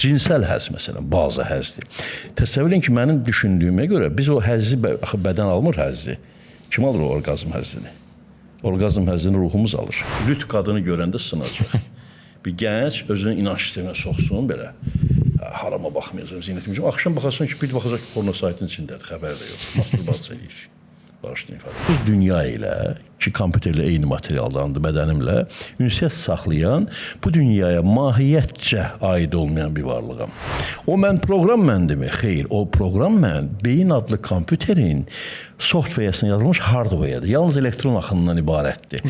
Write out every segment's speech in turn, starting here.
Cinsel həzz məsələn, bazı həzzdir. Təsəvvür edin ki, mənim düşündüyümə görə biz o həzzi, axı bədən almır həzzi. Kim alır o orqazm həzzini? Orqazm həzzini ruhumuz alır. Lüt qadını görəndə sınacaq. Bir gənc özünü inanç sisteminə soxsun belə. Harama baxmayacaq, zinətimcəm. Axşam baxasın ki, bir baxacaq ki, porno saytın içindədir, xəbər də yox. Masturbasiya edir. Bağışlayın ifadə. Biz dünya ilə, ki kompüterlə eyni materialdandır, bədənimlə, ünsiyyət saxlayan, bu dünyaya mahiyyətcə aid olmayan bir varlığam. O mən proqram məndimi? Xeyr, o proqram mən beyin adlı kompüterin software-sına yazılmış hardware-dir. Yalnız elektron axınından ibarətdir.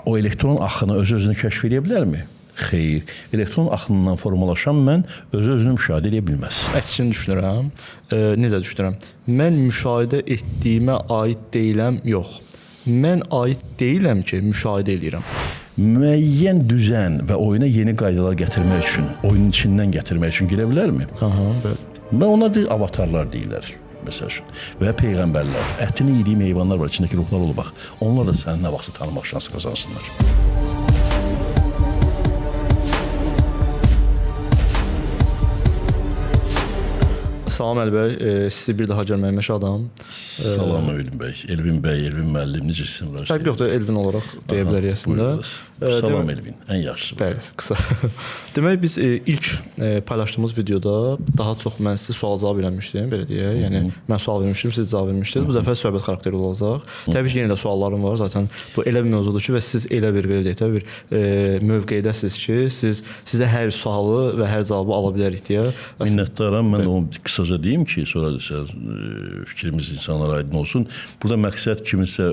O elektron axını öz-özünü kəşf edə bilərmi? Xeyr, elektron axınından formalaşan mən öz-özünü müşahidə edə bilməz. Əksini düşünürəm. Necə düşünürəm? Mən müşahidə etdiyimə aid deyiləm, yox. Mən aid deyiləm ki, müşahidə edirəm. Müəyyən düzən və oyuna yeni qaydalar gətirmək üçün, oyunun içindən gətirmək üçün girə bilərmi? Aha, bəli. Və onlar avatarlar deyirlər. Məsəl üçün. Və peyğəmbərlər, ətini yediyim heyvanlar var, içindəki ruhlar olur, bax. Onlar da sənin nə vaxtsa tanımaq şansı qazansınlar. Salam Əli bəy, sizi bir daha görməyimə şadam. Salam Elvin bəy, Elvin müəllim, necəsin? Fərq yoxdur, Elvin olaraq deyə bilərik əslində. Salam Elvin, ən yaxşısı. Bəli, qısa. Demək biz ilk paylaşdığımız videoda daha çox mən sizə sual-cavab eləmişdim, belə deyək. Yəni mən sual vermişdim, siz cavab vermişdiniz. Bu dəfə söhbət xarakterli olacaq. Təbii ki, yenə də suallarım var. Zaten bu elə bir mövzudur ki, və siz elə bir belə deyək də bir mövqeydəsiniz ki, sizə hər sualı və hər cavabı ala bilərik deyə. Minnətdaram. Mən onu qısaca deyim ki, sonra fikrimiz insanlara aydın olsun. Burada məqsəd kiminsə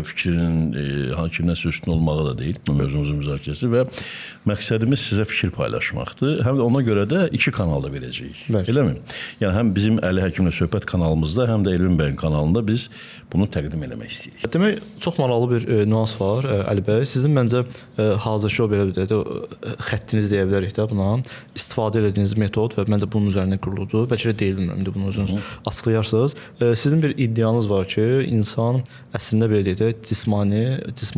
fikrinin hakimiyyətin üstün olmağı da deyil. Mövzumuzun müzakirəsi və məqsədimiz sizə fikir paylaşmaqdır. Həm də ona görə də iki kanalda verəcəyik. Eləmi? Yəni həm bizim Əli Həkimlə söhbət kanalımızda, həm də Elvin bəyin kanalında biz bunu təqdim eləmək istəyirik. Demək, çox maraqlı bir nüans var Əli bəy. Sizin məncə hazırki o belə bir xəttiniz deyə bilərik də buna. İstifadə etdiyiniz metod və məncə bunun üzərində quruludur. Bəlkə də deyil, bilmirəm, bunu özünüz açıqlayarsınız. Sizin bir iddianız var ki, insan əslində belə deyək də cismani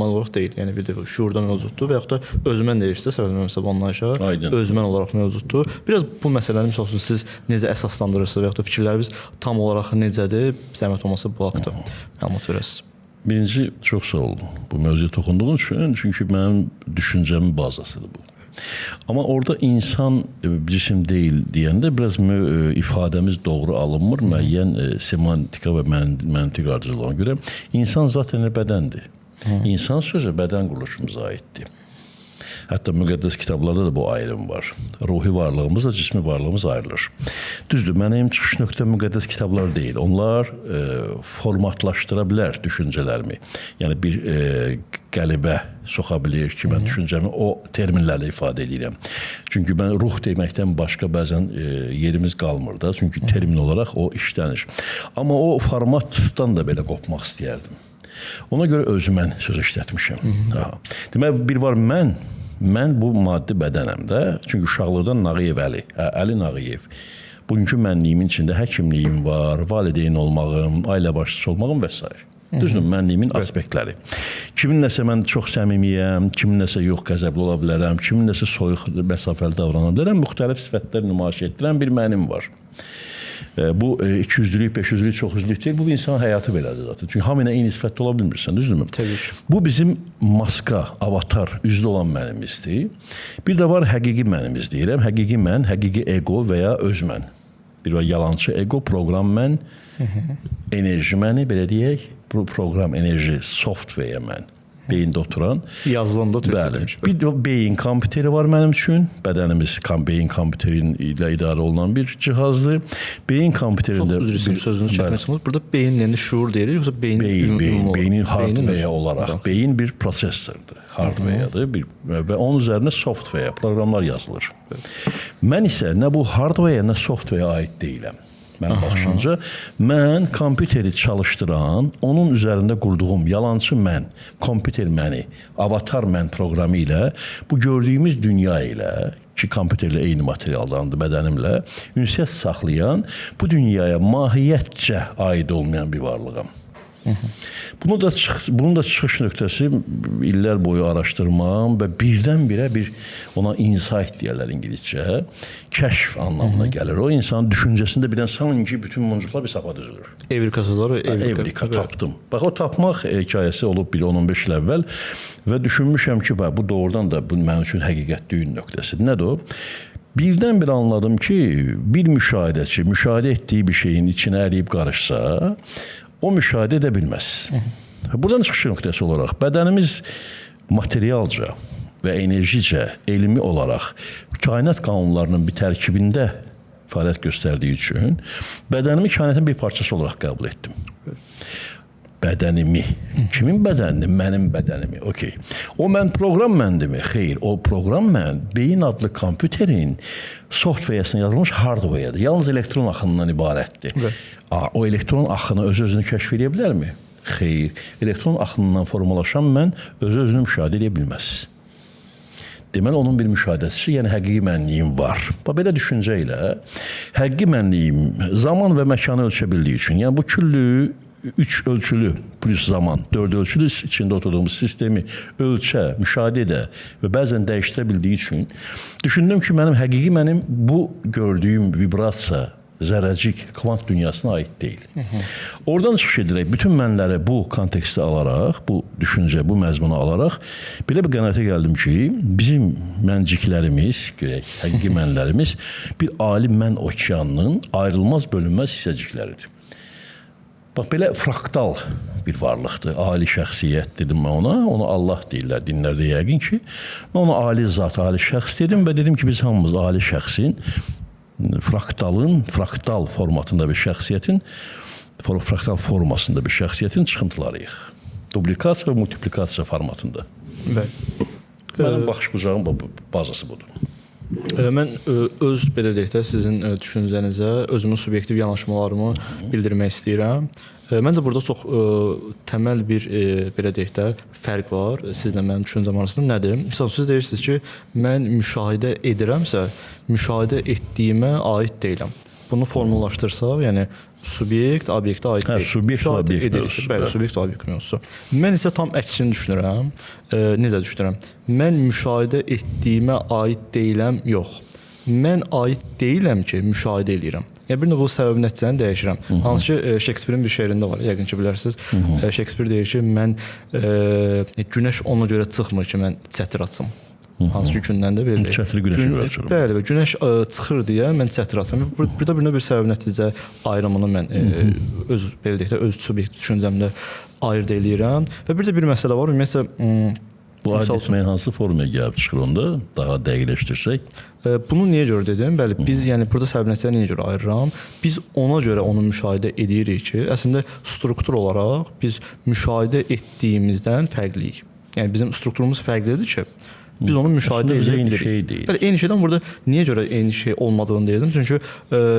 olaraq deyil. Yəni bir də şuurda mövcuddur və yaxud da özmən deyirsə, səbəbləməsə bu anlayışa, özmən olaraq mövcuddur. Biraz bu məsələni misal üçün siz necə əsaslandırırsınız və yaxud da fikirləriniz tam olaraq necədir? Zəhmət olmasa bu haqda məlumat verəsiniz. Birinci, çox sağ olun bu mövzuya toxunduğun üçün. Çünki mənim düşüncəmin bazasıdır bu. Amma orada insan cisim deyil deyəndə biraz ifadəmiz doğru alınmır. Müəyyən semantika və məntiq ardıcılığına görə insan zaten bədəndir. İnsan sözü bədən quruluşumuza aiddir. Hətta müqəddəs kitablarda da bu ayrım var. Ruhi varlığımızla cismi varlığımız ayrılır. Düzdür, mənim çıxış nöqtəm müqəddəs kitablar deyil. Onlar formatlaşdıra bilər düşüncələrimi. Yəni bir qəlibə soxa bilir ki, mən düşüncəmi o terminlərlə ifadə edirəm. Çünki mən ruh deməkdən başqa bəzən yerimiz qalmır da. Çünki termin olaraq o işlənir. Amma o formatdan da belə qopmaq istəyərdim. Ona görə özümən söz işlətmişəm. Demək, bir var mən bu maddi bədənəm də. Çünki uşaqlıqdan Nağıyev Əli Nağıyev. Bugünkü mənliyimin içində həkimliyim var, valideyn olmağım, ailə başçısı olmağım və s. Düzdür, mənliyimin aspektləri. Kiminləsə mən çox səmimiyəm, kiminləsə yox qəzəbli ola bilərəm, kiminləsə soyuq, məsafəli davrana bilərəm. Müxtəlif sifətlər nümayiş etdirən bir mənim var. Bu 200'lük, 500'lük, çoxüzlük deyil. Bu bir insanın həyatı belədir zaten. Çünki hamına eyni sifətdə ola bilmirsən, düzdürmü? Təbii ki. Bu bizim maska, avatar, üzlü olan mənimizdir. Bir də var həqiqi mənimiz deyirəm. Həqiqi mən, həqiqi ego və ya öz mən. Bir var yalancı ego, proqram mən, enerji məni, belə deyək. Proqram, enerji, software mən. Beyində oturan. Yazılımda Bəli. Bir də beyin kompüteri var mənim üçün. Bədənimiz beyin kompüterin ilə idarə olunan bir cihazdır. Beyin kompüterində... Çox üzrüsün sözünü çəkmək çıxmır. Burada beyin yəni şuur deyirik, yoxsa beynin hardware olaraq. Beyin bir prosesordur, hardware'dır və onun üzərinə software, proqramlar yazılır. Mən isə nə bu hardware, nə software aid deyiləm. Mən baxışınca, mən kompüteri çalışdıran, onun üzərində qurduğum yalancı mən, kompüter məni, avatar mən proqramı ilə, bu gördüyümüz dünya ilə, ki kompüterlə eyni materialdandır bədənimlə, ünsiyyət saxlayan, bu dünyaya mahiyyətcə aid olmayan bir varlığam. Bunun da çıxış nöqtəsi illər boyu araşdırmam və birdən-birə bir ona insight deyirlər ingiliscə, kəşf anlamına gəlir. O insanın düşüncəsində birdən sanki bütün muncuqlar bir sapa düzülür. Evrika tapdım. Bax o tapmaq hekayəsi olub bir 10-15 il əvvəl və düşünmüşəm ki, bu doğrudan da bu mənim üçün həqiqət düyün nöqtəsidir. Nədir o? Birdən-bir anladım ki, bir müşahidəçi müşahidə etdiyi bir şeyin içinə əriyib qarışsa, o müşahidə edə bilməz. Buradan çıxış nöqtəsi olaraq bədənimiz materialca və enerjicə, elmi olaraq kainat qanunlarının bir tərkibində fəaliyyət göstərdiyi üçün bədənimi kainatın bir parçası olaraq qəbul etdim. Bədənimi. Kimin bədənini? Mənim bədənimi. Okay. O proqram məndimi? Xeyr. O proqram beyin adlı kompüterin software-sına yazılmış hardware-dir. Yalnız elektron axınından ibarətdir. O elektron axını öz-özünü kəşf edə bilərmi? Xeyr. Elektron axınından formalaşan mən öz-özünü müşahidə edə bilməz. Deməli, onun bir müşahidəçisi, yəni həqiqi mənliyim var. Belə düşüncə ilə həqiqi mənliyim zaman və məkanı ölçə bildiyi üçün, yəni bu küllü 3 ölçülü plus zaman, 4 ölçülü içində oturduğumuz sistemi ölçə, müşahidə edə və bəzən dəyişdirə bildiyi üçün düşündüm ki, mənim həqiqi mənim bu gördüyüm vibrasiya, zərrəcik, kvant dünyasına aid deyil. Oradan çıxış edərək, bütün mənləri bu kontekstə alaraq, bu düşüncə, bu məzmunu alaraq, belə bir qənaətə gəldim ki, bizim mənciklərimiz, həqiqi mənlərimiz bir ali mən okeanının ayrılmaz, bölünməz hissəcikləridir. Bax, belə fraktal bir varlıqdır, ali şəxsiyyət dedim mən ona Allah deyirlər dinlərdə yəqin ki, mən ona ali zat, ali şəxs dedim və dedim ki, biz hamımız ali şəxsin, fraktal formatında bir şəxsiyyətin, fraktal formasında bir şəxsiyyətin çıxıntılarıyıq. Duplikasiya və multiplikasiya formatında. Mənim baxış bucağım bazası budur. Mən öz belə deyək də sizin düşüncənizə, özümün subyektiv yanaşmalarımı bildirmək istəyirəm. Məncə burada çox təməl bir belə deyək də fərq var sizlə mənim düşüncəm arasında. Nədir? Məsələn, siz deyirsiniz ki, mən müşahidə edirəmsə, müşahidə etdiyimə aid deyiləm. Bunu formallaşdırsaq, yəni subyekt obyektə aid deyil. Subyekt obyekt. Bəli, subyekt obyekt mövzusu. Mən isə tam əksini düşünürəm. Necə düşünürəm? Mən müşahidə etdiyimə aid deyiləm, yox. Mən aid deyiləm ki, müşahidə edirəm. Yəni bir növ bu səbəb nəticəni dəyişirəm. Hansı ki, Şekspirin bir şeirində var, yəqin ki, bilirsiniz. Şekspir deyir ki, mən günəş ona görə çıxmır ki, mən çətir açım. Hansı ki, gündən də belə deyil. Çətiri günəşə görə açıram. Bəli, günəş çıxır deyə mən çətir açıram. Burada bir növ bir səbəb nəticə ayrımını mən öz belə deyək də öz subyekt düşüncəmdə ayırd eləyirəm. Və bir də bir məsələ var. Ümumiyyətlə bu ayırd etməyin hansı formaya gəlib çıxır onda daha dəqiqləşdirsək? Bunu niyə görə dedim? Bəli, biz yəni burada səbəb nəticəni niyə görə ayırıram? Biz ona görə onu müşahidə edirik ki, əslində struktur olaraq biz müşahidə etdiyimizdən fərqliyik. Yəni bizim strukturumuz fərqlidir ki, biz onu müşahidə edirik. Eyni şeydən burada niyə görə eyni şey olmadığını deyirdim. Çünki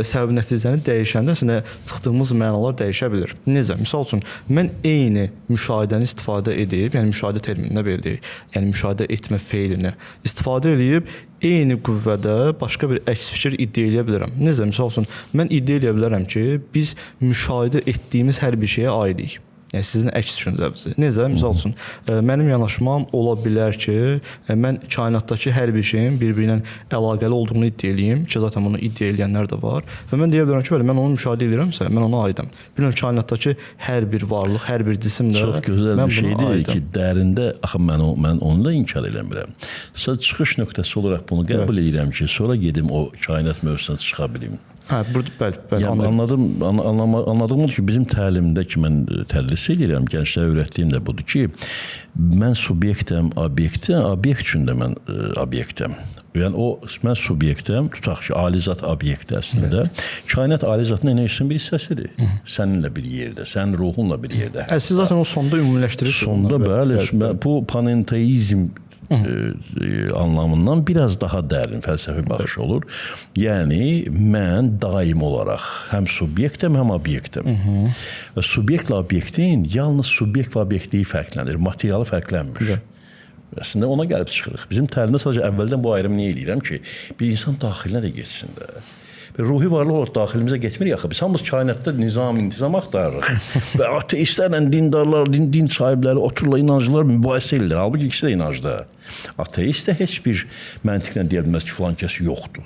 səbəb nəticəni dəyişəndə əslində çıxdığımız mənalar dəyişə bilir. Necə? Misal üçün, mən eyni müşahidəni istifadə edib, yəni müşahidə terminində belə deyək, yəni müşahidə etmə feilini istifadə edib, eyni qüvvədə başqa bir əks fikir iddia edə bilərəm. Necə? Misal üçün, mən iddia edə bilərəm ki, biz müşahidə etdiyimiz hər bir şeyə aidik. Yəni sizin əks düşüncəniz. Necə? Misal üçün, mənim yanaşmam ola bilər ki, mən kainatdakı hər bir şeyin bir-birinə əlaqəli olduğunu iddia eləyim ki, zaten bunu iddia eləyənlər də var. Və mən deyə bilərəm ki, mən onu müşahidə edirəmsə, mən ona aidəm. Bilirəm, kainatdakı hər bir varlıq, hər bir cisim də çox gözəl bir şeydir ki, dərində axı mən onu da inkar eləmirəm. Sadəcə çıxış nöqtəsi olaraq bunu qəbul edirəm ki, sonra gedim o kainat mövzusuna çıxa bilim. Hə, burada bəli, anladığım odur ki, bizim təlimdə ki, mən tədris edirəm, gənclərə öyrətdiyim də budur ki, mən subyektəm, obyektəm, obyekt üçün də mən obyektəm. Yəni mən subyektəm, tutaq ki, alizat obyekt əslində. Kainat alizatının enerjisinin bir hissəsidir. Səninlə bir yerdə, sənin ruhunla bir yerdə. Siz zaten o sonda ümumiləşdirirsiniz. Sonda bəli, bu panenteizm anlamından biraz daha dərin fəlsəfi baxış olur. Yəni mən daim olaraq həm subyektəm, həm obyektəm. Və subyektlə obyektin yalnız subyekt və obyektliyi fərqlənir, materialı fərqlənmir. Əslində ona gəlib çıxırıq. Bizim təlimdə sadəcə əvvəldən bu ayrımı niyə eləyirəm ki, bir insan daxilinə də geçsin də. Ruhi varlıq o daxilimizə getmir axı. Biz hamımız kainatda nizam, intizam axtarırıq. Və ateistlərlə dindarlar, din sahibləri otururlar, inanclılar mübahisə edirlər. Halbuki ikisi də inancda. Ateist də heç bir məntiqlə deyə bilməz ki, filan kəs yoxdur.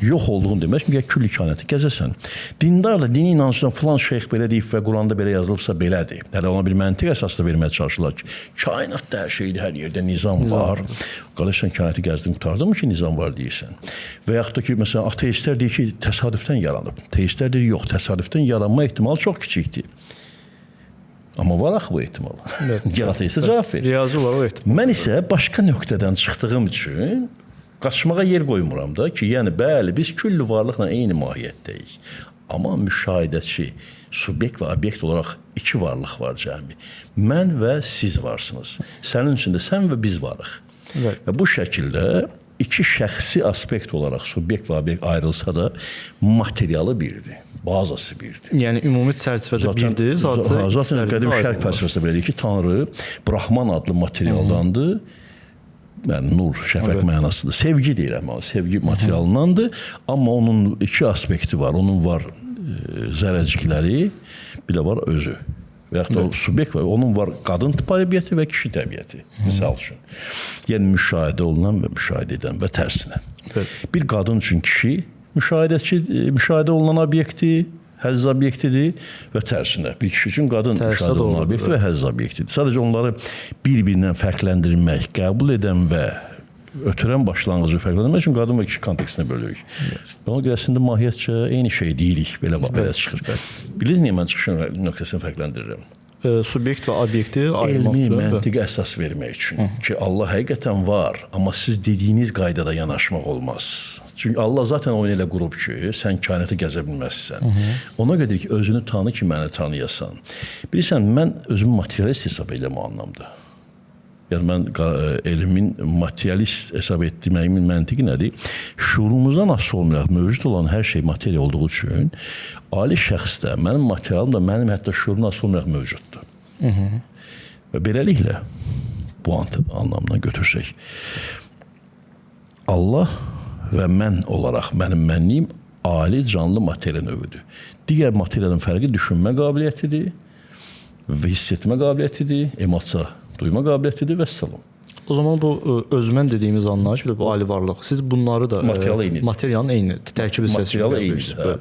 Yox olduğunu demək ki, külli kainatı gəzəsən. Dindar da dini inancdan filan şeyx belə deyib və Quranda belə yazılıbsa belədir. Hələ ona bir məntiq əsaslı verməyə çalışırlar ki, kainatda hər şeydir, hər yerdə nizam var. Qardaş, sən kainatı gəzdin, qurtardın mı ki, nizam var deyirsən? Və yaxud da ki, məsələn, ateistlər deyir ki, təsadüfdən yaranıb. Teistlər deyir, yox, təsadüfdən yaranma ehtimalı çox kiçikdir. Amma var axı bu ehtimal. Gəl ateistə cavab ver. Riyazi olaraq o ehtimal. Mən isə başqa nöqtədən çıxdığım üçün qaçmağa yer qoymuram da ki, yəni bəli, biz külli varlıqla eyni mahiyyətdəyik. Amma müşahidəçi, subyekt və obyekt olaraq iki varlıq var cəmi. Mən və siz varsınız. Sənin üçün də sən və biz varıq. Evet. Və bu şəkildə iki şəxsi aspekt olaraq subyekt və obyekt ayrılsa da materialı birdir. Bazası birdir. Yəni ümumi çərçivədə birdir. Zaten qədim şərq fəlsəfəsində belə deyir ki, Tanrı Brahman adlı materialdandır. Yəni nur, şəfəq mənasıdır. Sevgi deyirəm, sevgi materialındandır. Amma onun iki aspekti var. Onun var zərrəcikləri, bir də var özü. Və yaxud da o subyekt var. Onun var qadın təbiəti və kişi təbiəti. Misal üçün. Yəni müşahidə olunan və müşahidə edən və tərsinə. Bir qadın üçün kişi müşahidə olunan obyekti, həzz obyektidir və tərsinə. Bir kişi üçün qadın müşahidə olunan obyekti və həzz obyektidir. Sadəcə onları bir-birindən fərqləndirmək, qəbul edən və ötürən başlanğıcı fərqləndirmək üçün qadın və kişi kontekstinə bölürük. Ona görə əslində mahiyyətcə eyni şey deyirik, belə çıxır. Bilirsiniz niyə mən çıxışın nöqtəsini fərqləndirirəm? Subyekt və obyekti elmi məntiqə əsas vermək üçün ki, Allah həqiqətən var, amma siz dediyiniz qaydada yanaşmaq olmaz. Çünki Allah zaten oyun elə qurub ki, sən kainatı gəzə bilməzsən. Ona görə ki, özünü tanı ki, məni tanıyasan. Bilirsən, mən özümü materialist hesab edirəm o anlamda. Yəni, mən elmin materialist hesab etdiyimin məntiqi nədir? Şuurumuzdan asılı olmayaraq mövcud olan hər şey materiya olduğu üçün, ali şəxsdə, mənim materialım da mənim hətta şuurumdan asılı olmayaraq mövcuddur. Və beləliklə, bu anlamdan götürsək, Allah və mən olaraq mənim mənliyim ali canlı materiya növüdür. Digər materiyanın fərqi düşünmə qabiliyyətidir və hiss etmə qabiliyyətidir, emosiya duyma qabiliyyətidir və salam. O zaman bu özmən dediyimiz anlayış, bir də bu ali varlıq. Siz bunları da materiyanın eyni, tərkibi materialı eynidir.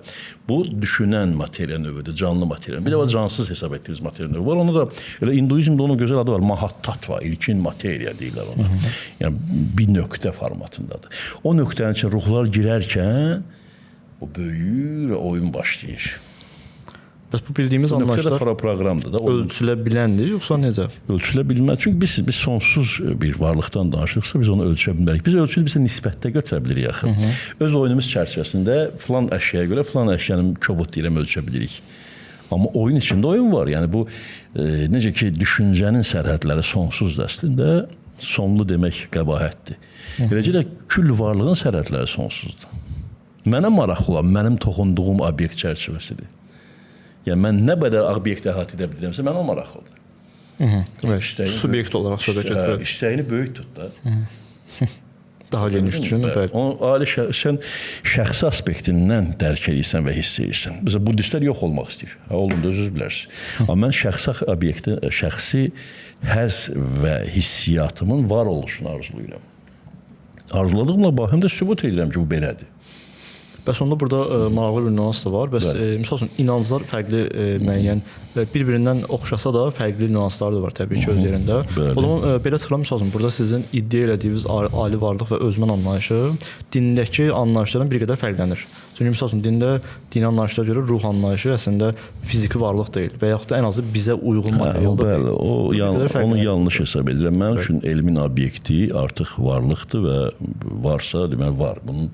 Bu düşünən materiya növüdür, canlı materiya. Bir də var cansız hesab etdiyimiz materiya növü var. Onu da elə hinduizmdə onun gözəl adı var. Mahattatva, ilkin materiya deyirlər ona. Yəni bir nöqtə formatındadır. O nöqtənin içində ruhlar girərkən o böyür və oyun başlayır. Bəs bu bildiyimiz anlayışlar proqramdır da. Ölçülə biləndir, yoxsa necə? Ölçülə bilməz. Çünki biz sonsuz bir varlıqdan danışırıqsa biz onu ölçə bilmərik. Biz ölçülü bizə nisbətdə götürə bilirik axı. Öz oyunumuz çərçivəsində filan əşyaya görə filan əşyanın kobud deyirəm ölçə bilirik. Amma oyun içində oyun var. Yəni bu necə ki düşüncənin sərhədləri sonsuzdur əslində, sonlu demək qəbahətdir. Eləcə də külli varlığın sərhədləri sonsuzdur. Mənə maraqlı olan mənim toxunduğum obyekt çərçivəsidir. Yəni mən nə qədər obyekt əhatə edə bilirəmsə, mən o maraqlıdır. Subyekt olaraq söhbət gedir. İstəyini böyük tut da. Daha geniş düşün. Sən şəxsi aspektindən dərk edirsən və hiss edirsən. Məsələn, buddistlər yox olmaq istəyir. Olun da özünüz bilərsiniz. Amma mən şəxsi obyekti, şəxsi həzz və hissiyatımın var oluşunu arzulayıram. Arzuladığımla həm də sübut edirəm ki, bu belədir. Bəs onda burada maraqlı bir nüans da var. Bəs misal üçün inanclar fərqli müəyyən bir-birindən oxşasa da fərqli nüanslar da var təbii ki öz yerində. O zaman belə çıxıram misal üçün burada sizin iddia elədiyiniz ali varlıq və özmən anlayışı dindəki anlayışlardan bir qədər fərqlənir. Çünki misal üçün dində dini anlayışlara görə ruh anlayışı əslində fiziki varlıq deyil və yaxud da ən azı bizə uyğun materialdır. Onu yanlış hesab edirəm. Mənim üçün elmin obyekti artıq varlıqdır və varsa deməli var. Bunun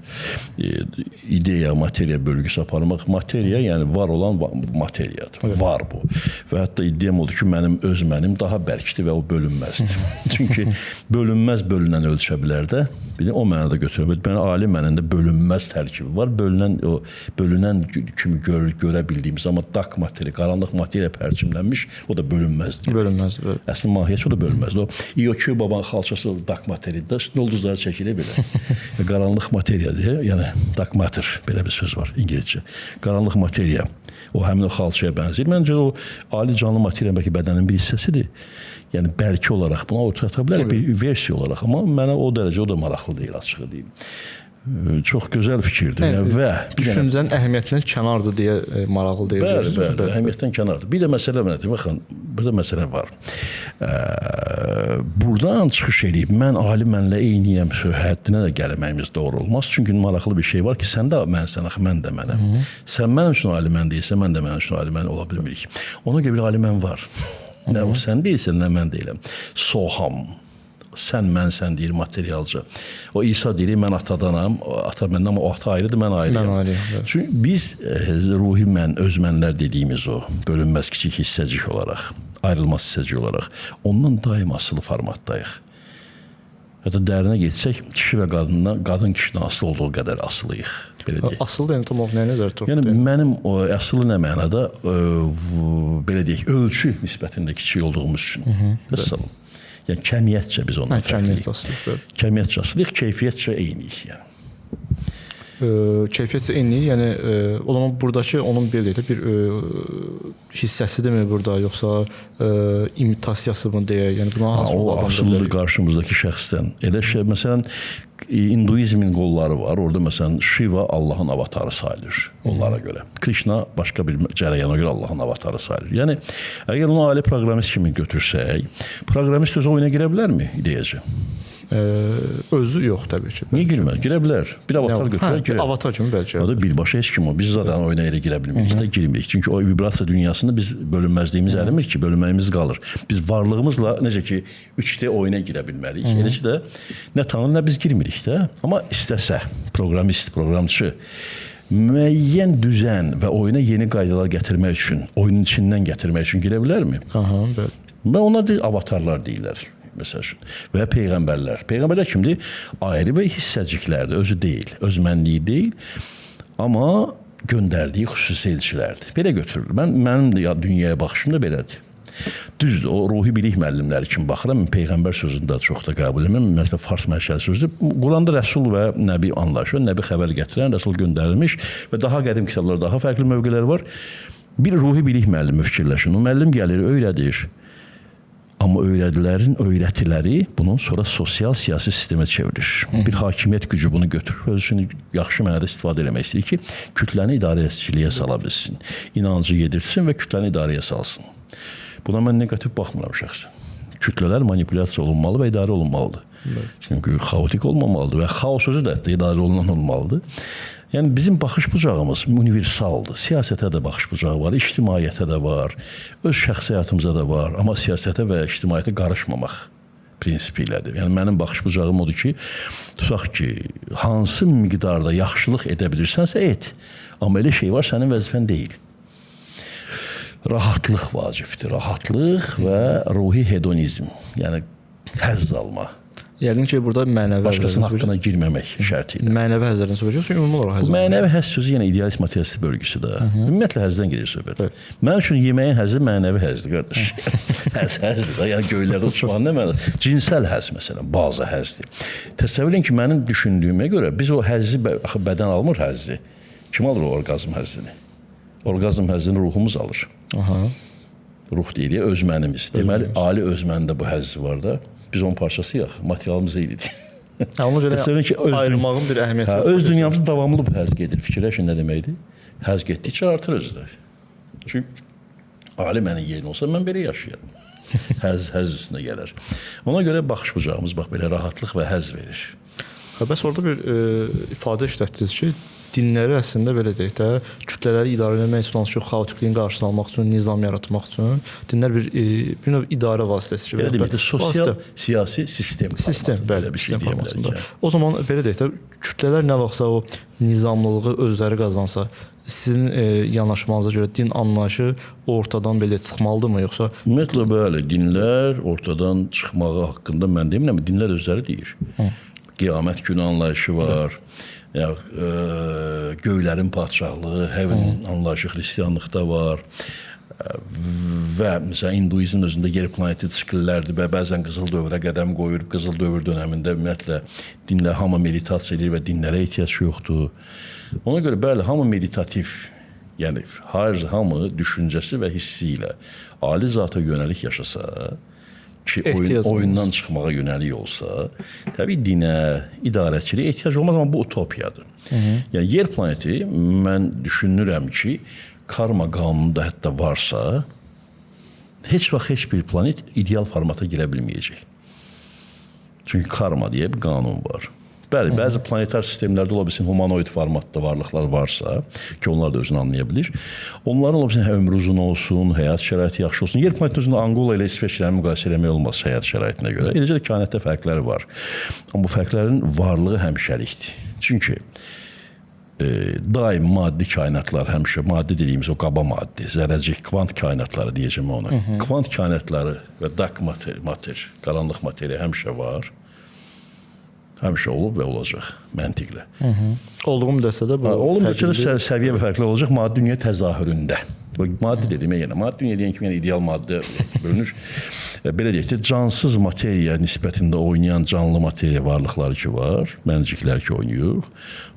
ideya, materiya bölgüsü aparmaq. Materiya, yəni var olan materiyadır. Var bu. Və hətta iddiam odur ki, mənim özmənim daha bərkdir və o bölünməzdir. Çünki bölünməz bölünən ölçə bilər də. O mənada götürür. Mənim ali mənində bölünməz tərkibi var, bölünən mən o bölünən kimi görə bildiyimiz, amma dak materiya, qaranlıq materiya pərçimlənmiş, o da bölünməzdir. Bölünməzdir. Əslində mahiyyəti o da bölünməzdir. O İOQ babanın xalçası o dak materiyadır, üstündə ulduzları çəkilir belə. Qaranlıq materiyadır, yəni dak matter, belə bir söz var İngiliscə. Qaranlıq materiya. O həmin o xalçaya bənzəyir. Məncə o ali canlı materiya bəlkə bədənin bir hissəsidir. Yəni bəlkə olaraq buna ortaya ata bilər bir versiya olaraq, amma mənə o dərəcə o da maraqlı deyil, açığı deyim. Çox gözəl fikirdir. Yəni, və düşüncənin əhəmiyyətindən kənardır deyə maraqlı deyir. Bəli, əhəmiyyətdən kənardır. Bir də məsələ nədir? Baxın, burada məsələ var. Buradan çıxış edib mən alimənlə eyniyəm söhbətinə də gəlməyimiz doğru olmaz. Çünki maraqlı bir şey var ki, sən də mənsən, axı mən də mənəm. Sən mənim üçün alimən deyilsən, mən də mənim üçün alimən ola bilmirik. Ona görə bir alimən var. Nə o sən deyilsən, nə mən deyiləm. Soham. Sən, mən, sən deyir materialca. O İsa deyir, mən atadanam, ata məndən, amma o ata ayrıdır, mən ayrıyam. Mən ayrıyam. Çünki biz ruhi mən, öz mənlər dediyimiz o bölünməz kiçik hissəcik olaraq, ayrılmaz hissəcik olaraq, ondan daim asılı formatdayıq. Hətta dərinə getsək, kişi və qadından, qadın kişidən asılı olduğu qədər asılıyıq. Asılı deyim, tam olaraq nəyə nəzər tutulur? Yəni mənim o asılı nə mənada belə deyək, ölçü nisbətində kiçik olduğumuz üçün. Məsələn, yəni kəmiyyətcə biz ondan fərqliyik. Kəmiyyətcə asılıyıq, keyfiyyətcə eyniyik yəni. Keyfiyyətcə eynilik, yəni o zaman buradakı onun belə deyək bir hissəsidirmi burada, yoxsa imitasiyası mı deyə, yəni buna hansı o asılıdır qarşımızdakı şəxsdən. Elə şey, məsələn, Hinduizmin qolları var. Orada məsələn Shiva Allahın avatarı sayılır onlara görə. Krishna başqa bir cərəyana görə Allahın avatarı sayılır. Yəni əgər onu ali proqramist kimi götürsək, proqramist özü oyuna girə bilərmi ideyacı? Özü yox təbii ki. Niyə girməz? Girə bilər. Bir avatar götürər, girər. Avatar kimi bəlkə. O da birbaşa heç kim o. Biz zaten oyuna elə girə bilmirik də, girmirik. Çünki o vibrasiya dünyasında biz bölünməzliyimiz ərimir ki, bölünməyimiz qalır. Biz varlığımızla necə ki 3D oyuna girə bilmərik. Elə ki də nə tanır, nə biz girmirik də. Amma istəsə proqramist, proqramçı müəyyən düzən və oyuna yeni qaydalar gətirmək üçün, oyunun içindən gətirmək üçün girə bilərmi? Aha, bəli. Və onlar avatarlar deyirlər. Məsəl üçün və peyğəmbərlər. Peyğəmbərlər kimdir? Ayrı bir hissəciklərdir, özü deyil, öz mənliyi deyil, amma göndərdiyi xüsusi elçilərdir. Belə götürülür. Mənim də dünyaya baxışım da belədir. Düzdür, o ruhi bilik müəllimləri kimi baxıram, peyğəmbər sözünü də çox da qəbul etmirəm. Məsələn, fars mənşəli sözdür. Quranda rəsul və nəbi anlayışı, nəbi xəbər gətirən, rəsul göndərilmiş və daha qədim kitablarda daha fərqli mövqelər var. Bir ruhi bilik müəllimi fikirləşin. O müəllim gəlir, öyrədir. Amma öyrətiləri bunun sonra sosial siyasi sistemə çevirir. Bir hakimiyyət gücü bunu götürür. Öz üçün yaxşı mənada istifadə etmək istəyir ki, kütləni idarəçiliyə sala bilsin. İnancı yedirsin və kütləni idarəyə salsın. Buna mən negativ baxmıram şəxsən. Kütlələr manipulyasiya olunmalı və idarə olunmalıdır. Çünki xaotik olmamalıdır və xaos sözü də idarə olunan olmalıdır. Yəni bizim baxış bucağımız universaldır. Siyasətə də baxış bucağı var, ictimaiyyətə də var, öz şəxsi həyatımıza da var, amma siyasətə və ictimaiyyətə qarışmamaq prinsipi ilədir. Yəni mənim baxış bucağım odur ki, tutaq ki, hansı miqdarda yaxşılıq edə bilirsənsə et, amma elə şey var sənin vəzifən deyil. Rahatlıq vacibdir, rahatlıq və ruhi hedonizm, yəni həzz alma. Yəqin ki, burada mənəvi başqasının haqqına girməmək şərti ilə. Mənəvi həzlərdən söhbət yoxsa ümumi olaraq həzz? Mənəvi həzz sözü yenə idealist materialist bölgüsüdür. Ümumiyyətlə həzzdən gedir söhbət. Mənim üçün yeməyin həzzi mənəvi həzdir, qardaş. Həzdir də, yəni göylərdə uçmağın nə mənası? Cinsəl həzz məsələn, bazı həzdir. Təsəvvür edin ki, mənim düşündüyümə görə biz o həzzi axı bədən almır həzzi. Kim alır o orqazm həzzini? Orqazm həzzini ruhumuz alır. Aha. Ruh deyirik, öz mənimiz. Deməli, ali öz məndə bu həzz var da. Biz onun parçasıyıq, materialımız eylidir. Ona görə ayrılmağın bir əhəmiyyəti var. Öz dünyamızda davamlı bu həzz gedir. Fikirləşin nə deməkdir? Həzz getdikcə artır özdə. Çünki ali mənim yerin olsa mən belə yaşayaram. Həzz üstünə gələr. Ona görə baxış bucağımız bax belə rahatlıq və həzz verir. Bəs orada bir ifadə işlətdiniz ki, dinləri əslində belə deyək də, kütlələri idarə etmək üçün, hansı ki, xaotikliyin qarşısını almaq üçün, nizam yaratmaq üçün dinlər bir növ idarə vasitəsi kimi. Belə deməkdir, sosial, siyasi sistem belə bir şey deyə bilərik. O zaman belə deyək də, kütlələr nə vaxtsa o nizamlılığı özləri qazansa, sizin yanaşmanıza görə din anlayışı ortadan belə çıxmalıdırmı, yoxsa? Ümumiyyətlə bəli, dinlər ortadan çıxmağı haqqında mən demirəm, dinlər özləri deyir. qiyamət günü anlayışı var. Ya göylərin padşahlığı, heaven anlayışı xristianlıqda var. Və məsələn hinduizm özündə yer planeti sikllərdir və bəzən qızıl dövrə qədəm qoyur. Qızıl dövr dövründə ümumiyyətlə dinlə hamı meditasiya edir və dinlərə ehtiyac yoxdur. Ona görə bəli, hamı meditativ, yəni hamı düşüncəsi və hissi ilə ali zata yönəlik yaşasa ki, oyundan çıxmağa yönəlik olsa, təbii dinə, idarəçiliyə ehtiyac olmaz, amma bu utopiyadır. Yəni yer planeti mən düşünürəm ki, karma qanununda hətta varsa, heç vaxt heç bir planet ideal formata girə bilməyəcək. Çünki karma deyə bir qanun var. Bəli, bəzi planetar sistemlərdə ola bilsin humanoid formatda varlıqlar varsa, ki, onlar da özünü anlaya bilir. Onların ola bilsin ömrü uzun olsun, həyat şəraiti yaxşı olsun. Yer planeti özündə Angola ilə İsveçrəni müqayisə eləmək olmaz həyat şəraitinə görə. Eləcə də kainatda fərqləri var. Amma bu fərqlərin varlığı həmişəlikdir. Çünki daim maddi kainatlar həmişə, maddi dediyimiz o qaba maddi, zərrəcik, kvant kainatları deyəcəm ona. Kvant kainatları və dark matter, qaranlıq materiya həmişə var. Həmişə olub və olacaq məntiqlə. Olduğu müddətdə bu səviyyə və fərqli olacaq maddi dünya təzahüründə. Maddi dediyimə yenə, maddi dünya deyən kimi yəni ideal maddi bölünür. Belə deyək ki, cansız materiya nisbətində oynayan canlı materiya varlıqları ki var, mənciklər ki oynayır.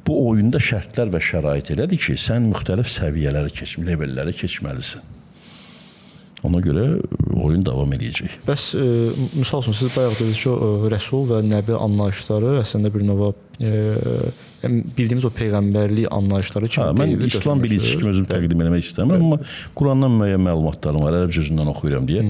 Bu oyunda şərtlər və şərait elədir ki, sən müxtəlif səviyyələri levelləri keçməlisən. Ona görə oyun davam edəcək. Bəs misal üçün siz bayaq dediniz ki, rəsul və nəbi anlayışları əslində bir növ bildiyimiz o peyğəmbərlik anlayışları kimi deyil. Mən İslam bilicisi kimi özümü təqdim etmək istəmirəm, amma Qurandan müəyyən məlumatlarım var, ərəbcə özündən oxuyuram deyə.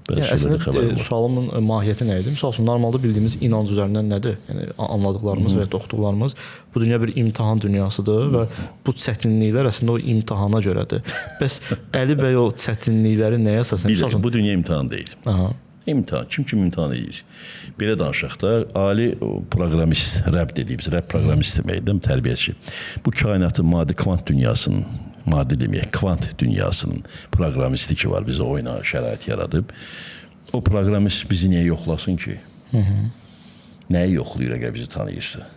Əslində sualımın mahiyyəti nə idi? Misal üçün normalda bildiyimiz inanc üzərindən nədir? Yəni anladıqlarımız və oxuduqlarımız bu dünya bir imtahan dünyasıdır və bu çətinliklər əslində o imtahana görədir. Bəs Əli bəy o çətinlikləri nəyə əsasən? Bu dünya imtahan deyil. İmtahan, kim imtahan edir? Belə danışaq da, ali proqramist, rəb dediyimiz, rəb proqramist deməkdir, tərbiyəçi. Bu kainatın maddi kvant dünyasının, maddi deməyək, kvant dünyasının proqramisti ki var, bizə oyuna şərait yaradıb. O proqramist bizi niyə yoxlasın ki? Nəyi yoxlayır əgər bizi tanıyırsa?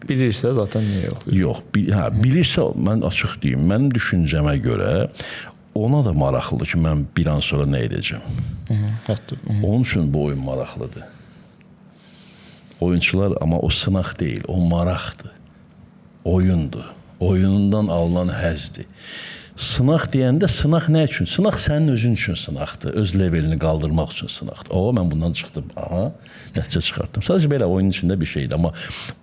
Bilirsə zaten niyə yoxlayır? Yox, bilirsə, mən açıq deyim, mənim düşüncəmə görə ona da maraqlıdır ki, mən bir an sonra nə edəcəm? Onun üçün bu oyun maraqlıdır. Oyunçular, amma o sınaq deyil, o maraqdır. Oyundur. Oyunundan alınan həzdir. Sınaq deyəndə sınaq nə üçün? Sınaq sənin özün üçün sınaqdır. Öz levelini qaldırmaq üçün sınaqdır. Mən bundan çıxdım. Nəticə çıxartdım. Sadəcə belə oyunun içində bir şeydir. Amma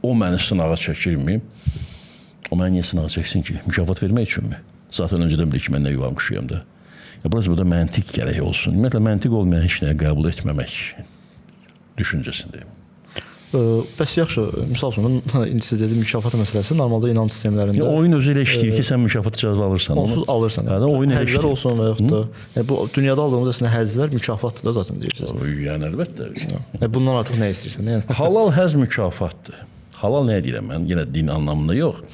o məni sınağa çəkirmi? O məni niyə sınağa çəksin ki? Mükafat vermək üçünmü? Zaten öncədən bilir ki, mən nə yuvam quşuyam da. Burası burada məntiq gərək olsun. Ümumiyyətlə, məntiq olmayan heç nəyə qəbul etməmək düşüncəsindəyim. Bəs yaxşı, misal üçün, siz dediniz mükafat məsələsi normalda inanc sistemlərində... Oyun özü ilə işləyir ki, sən mükafat icazə alırsan. Onsuz alırsan. Həzlər olsun və yaxud da... Bu dünyada aldığımız əslində həzlər mükafatdır da zaten deyirsiniz. Yəni, əlbəttə. Bundan artıq nə istəyirsən? Halal həz mükafatdır. Halal nə deyirəm mən? Yenə din anlamında yox.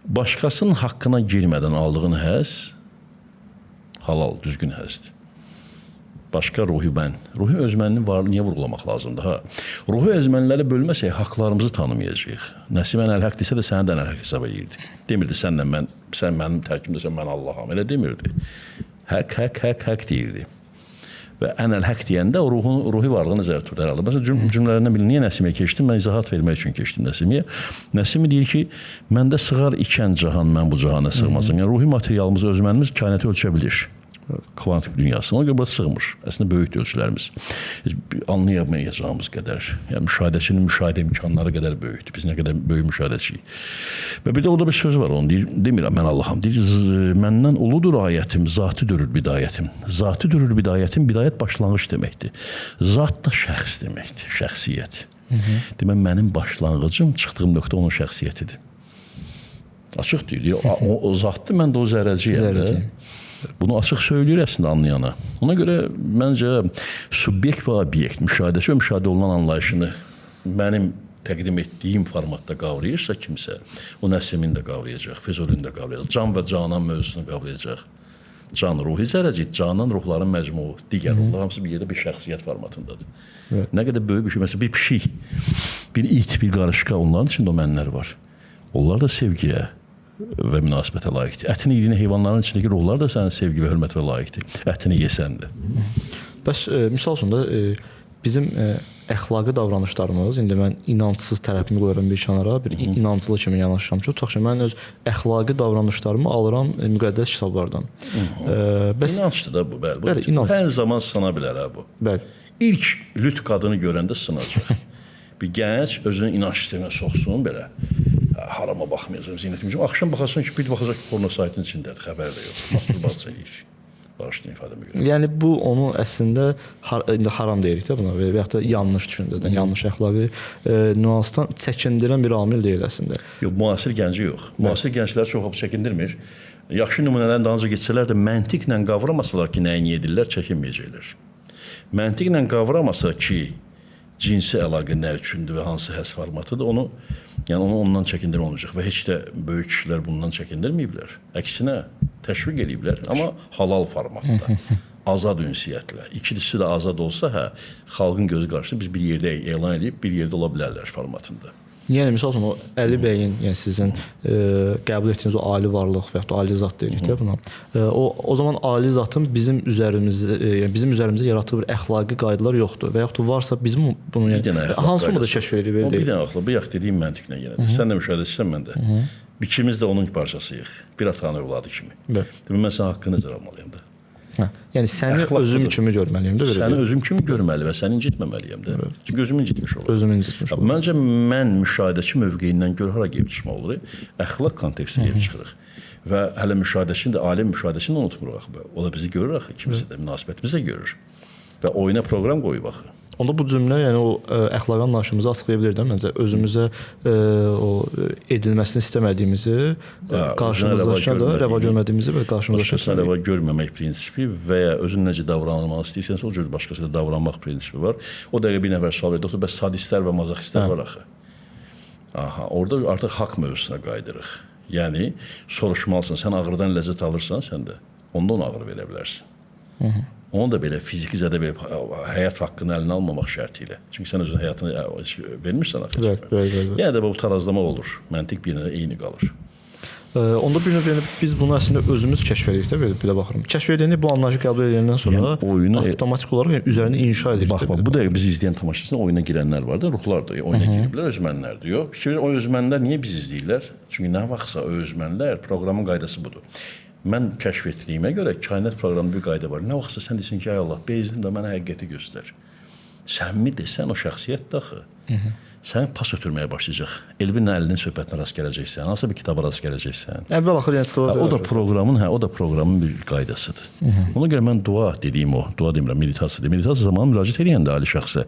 Başqasının haqqına girmədən aldığın həz halal, düzgün həzdir. Başqa ruhi mən. Ruhi özməninin varlığını niyə vurğulamaq lazımdır? Ruhi özmənləri bölməsək, haqlarımızı tanımayacağıq. Nəsimən əl-həq desə də səni də əl-həq hesab edirdi. Demirdi, sən mənim tərkimdəsən, mən Allaham. Elə demirdi. Haqq deyirdi. Və ən-əl-həq deyəndə o ruhi varlığı nəzərdə tutur hər halda. Məsələn, cümlələrindən birini niyə Nəsimiyə keçdim? Mən izahat vermək üçün keçdim Nəsimiyə. Nəsimi deyir ki, məndə sığar ikən cahan, mən bu cahana sığmasam. Yəni, ruhi materialımız, özmənimiz kainatı ölçə bilir. Kvant dünyasına. Ona görə burada sığmır. Əslində, böyük ölçülərimiz. Anlayamayacağımız qədər, yəni müşahidəçinin müşahidə imkanları qədər böyükdür. Biz nə qədər böyük müşahidəçiyik. Və bir də orada bir söz var, onu deyir, demirəm, mən Allaham. Deyir, məndən uludur ayətim, zatı dürür bidayətim. Zatı dürür bidayətim, bidayət başlanğıc deməkdir. Zat da şəxs deməkdir, şəxsiyyət. Deməm, mənim başlanğıcım, çıxdığım nöqtə onun şəxsiyyətidir. Açıq deyil, o zatdır, mən də o zərrəciyəm. Bunu açıq söyləyir əslində anlayana. Ona görə məncə subyekt və obyekt, müşahidəçi və müşahidə olunan anlayışını mənim təqdim etdiyim formatda qavrayırsa kimsə, o Nəsimin də qavrayacaq, Füzulini də qavrayacaq, can və canan mövzusunu qavrayacaq. Can ruhi zərəcik, canan ruhların məcmuu, digər ruhlar hamısı bir yerdə bir şəxsiyyət formatındadır. Evet. Nə qədər böyük bir şey, məsələn bir pişik, bir it, bir qarışqa, onların içində o mənlər var. Onlar da sevgiyə və münasibətə layiqdir. Ətini yediyən heyvanların içindəki ruhlar da sənin sevgi və hörmətə layiqdir. Ətini yesəndir. Bəs misal üçün də bizim əxlaqi davranışlarımız, indi mən inancsız tərəfimi qoyuram bir kənara, bir inancılı kimi yanaşıram. Çox tutaq ki, mən öz əxlaqi davranışlarımı alıram müqəddəs kitablardan. İnancdır da bu, bəli. Bəli, inanc. Hər zaman sına bilər ha bu. Bəli. İlk lüt qadını görəndə sınacaq. Bir gənc özünü inanc sisteminə soxsun belə. Harama baxmayacağım, zinətimcəm. Axşam baxasan ki, bir baxacaq ki, porno saytın içindədir, xəbər də yox. Masturbasiya eləyir. Bağışlayın ifadəmə görə. Yəni bu onu əslində indi haram deyirik də buna və yaxud da yanlış düşüncədən, yanlış əxlaqi nüansdan çəkindirən bir amil deyil əslində. Yox, müasir gənci yox. Müasir gənclər çox çəkindirmir. Yaxşı nümunələrin dalınca getsələr də məntiqlə qavramasalar ki, nəyi niyə edirlər, çəkinməyəcəklər. Məntiqlə qavramasa ki, cinsi əlaqə nə üçündür və hansı həss formatıdır, onu ondan çəkindirmə olmayacaq və heç də böyük kişilər bundan çəkindirməyiblər. Əksinə təşviq ediblər, amma halal formatda, azad ünsiyyətlə. İkisi də azad olsa, xalqın gözü qarşısında biz bir yerdə elan edib, bir yerdə ola bilərlər formatında. Yəni misal üçün o Əli bəyin, yəni sizin qəbul etdiyiniz o ali varlıq və ya da ali zat deyirik də buna. O zaman ali zatın bizim üzərimizdə yaratdığı bir əxlaqi qaydalar yoxdur və yaxud da varsa bizim bunu hansı da kəşf edib deyil. Bir dənə əxlaq, bu yax dediyim məntiqlə yenə də. Sən də müşahidə etsən mən də. İkimiz də onun parçasıyıq. Bir atanın övladı kimi. Demək mən sənin haqqını necə almalıyam da. Yəni səni özüm kimi görməliyəm də belə. Səni özüm kimi görməli və səni incitməməliyəm də. Çünki özümü incitmiş olur. Özümü incitmiş olur. Məncə mən müşahidəçi mövqeyindən gör hara gəlib çıxmaq olur. Əxlaq kontekstində gəlib çıxırıq. Və hələ müşahidəçini də, alim müşahidəçini də unutmuruq axı. O da bizi görür axı, kimisi də münasibətimizi də görür. Və oyuna proqram qoyub axı. Onda bu cümlə, yəni o əxlaqi anlayışımızı açıqlaya bilər də məncə. Özümüzə o edilməsini istəmədiyimizi, qarşımızdakı da rəva görmədiyimizi və qarşımızdakı rəva görməmək prinsipi və ya özün necə davranmaq istəyirsənsə, o cür başqası ilə davranmaq prinsipi var. O dəqiqə bir nəfər sual verdi, bəs sadistlər və mazoxistlər var axı. Aha, orada artıq haqq mövzusuna qayıdırıq. Yəni soruşmalısan, sən ağrıdan ləzzət alırsan, sən də ondan ağrı verə bilərsən. Onu da belə fiziki zədə verib həyat haqqını əlinə almamaq şərti ilə. Çünki sən özün həyatını vermirsən axı. Yəni də bu tarazlama olur. Məntiq bir yerə eyni qalır. Onda bir növ biz bunu əslində özümüz kəşf edirik də belə baxıram. Kəşf edəndə bu anlayışı qəbul edəndən sonra oyunu avtomatik olaraq üzərinə inşa edirik. Bax, bu dəqiqə bizi izləyən tamaşaçılar oyuna girənlər var da, ruhlar da oyuna giriblər, özmənlərdir. Yox, fikir o özmənlər niyə bizi izləyirlər? Çünki nə vaxtsa o özmənlər proqramın qaydası budur. Mən kəşf etdiyimə görə kainat proqramında bir qayda var. Nə vaxtsa sən desin ki, ay Allah, bezdin də mənə həqiqəti göstər. Sən mi desən o şəxsiyyət daxı? Sən pas ötürməyə başlayacaq. Elvin əlinin söhbətinə rast gələcəksən, hansısa bir kitaba rast gələcəksən. Əvvəl-axır yəni çıxılacaq. O da proqramın bir qaydasıdır. Ona görə mən dua dediyim o, dua demirəm, meditasiyadır. Meditasiya zamanı müraciət edəndə ali şəxsə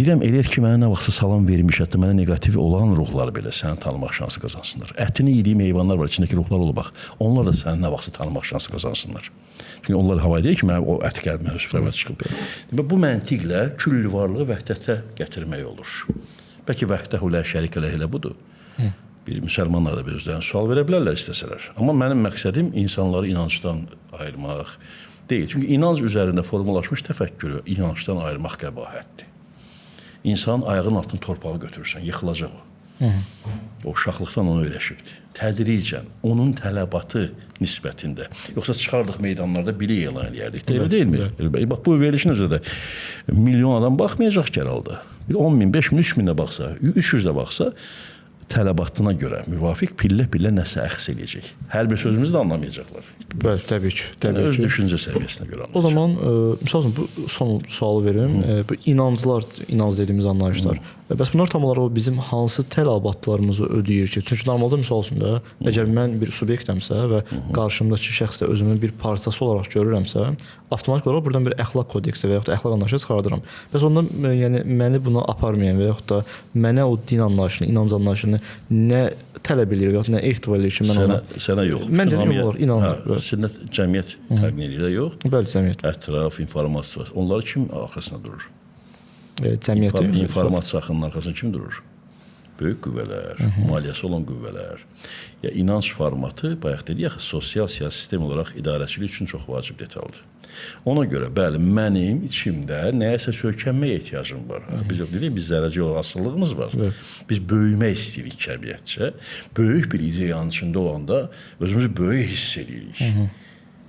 deyirəm, eləyər ki, mənə nə vaxtsa salam vermiş, hətta mənə neqativ olan ruhlar belə səni tanımaq şansı qazansınlar. Ətini yediyim heyvanlar var, içindəki ruhlar olur bax. Onlar da səni nə vaxtsa tanımaq şansı qazansınlar. Çünki onlar hava deyir ki, mənə o ət qəlbimə süfrəmə çıxıb. Bu məntiqlə külli varlığı vəhdətə gətirmək olur. Bəlkə vəhdəhu lə şərikə ləh elə budur. Bir müsəlmanlar da özlərinə sual verə bilərlər istəsələr. Amma mənim məqsədim insanları inancdan ayırmaq deyil. Çünki inanc üzərində formalaşmış təfəkkürü inancdan ayırmaq qəbahətdir. İnsanın ayağının altını torpağa götürürsən, yıxılacaq o. O uşaqlıqdan onu öyrəşibdir. Tədricən, onun tələbatı nisbətində. Yoxsa çıxardıq meydanlarda biri elan edərdik. Elə deyilmi? Bax, bu verilişin özü də milyon adam baxmayacaq ki, herhalde. 10 min, 5 min, 3 minə baxsa, 300 də baxsa, tələbatına görə müvafiq pillə-pillə nəsə əxs eləyəcək. Hər bir sözümüzü də anlamayacaqlar. Bəli, təbii ki. Öz düşüncə səviyyəsinə görə anlayacaq. O zaman, misal üçün, bu son sualı verim. Bu inanclar, inanc dediyimiz anlayışlar. Bəs bunlar tam olaraq bizim hansı tələbatlarımızı ödəyir ki? Çünki normalda misal üçün də, əgər mən bir subyektəmsə və qarşımdakı şəxs də özümün bir parçası olaraq görürəmsə, avtomatik olaraq buradan bir əxlaq kodeksi və yaxud da əxlaq anlayışı çıxardıram. Bəs ondan yəni məni buna aparmayan və yaxud da mənə o din anlayışını, inanc anlayışını nə tələb edir və yaxud nə ehtimal edir ki, mən ona... Sənə yox. Mən də olar, inanmıram. Sizdə cəmiyyət təqnin edir, yox? Bəli, cəmiyyət. Ətraf, informasiya var. Onları kim arxasına durur? Cəmiyyəti İnformasiya axınının arxasında kim durur? böyük qüvvələr, maliyyəsi olan qüvvələr, ya inanc formatı, bayaq dedik axı, sosial siyasi sistem olaraq idarəçilik üçün çox vacib detaldır. Ona görə, bəli, mənim içimdə nəyəsə söykənməyə ehtiyacım var. Biz dedik, biz zərrəcə olaraq asıllığımız var. Biz böyümək istəyirik kəmiyyətcə. Böyük bir ideyanın içində olanda özümüzü böyük hiss edirik.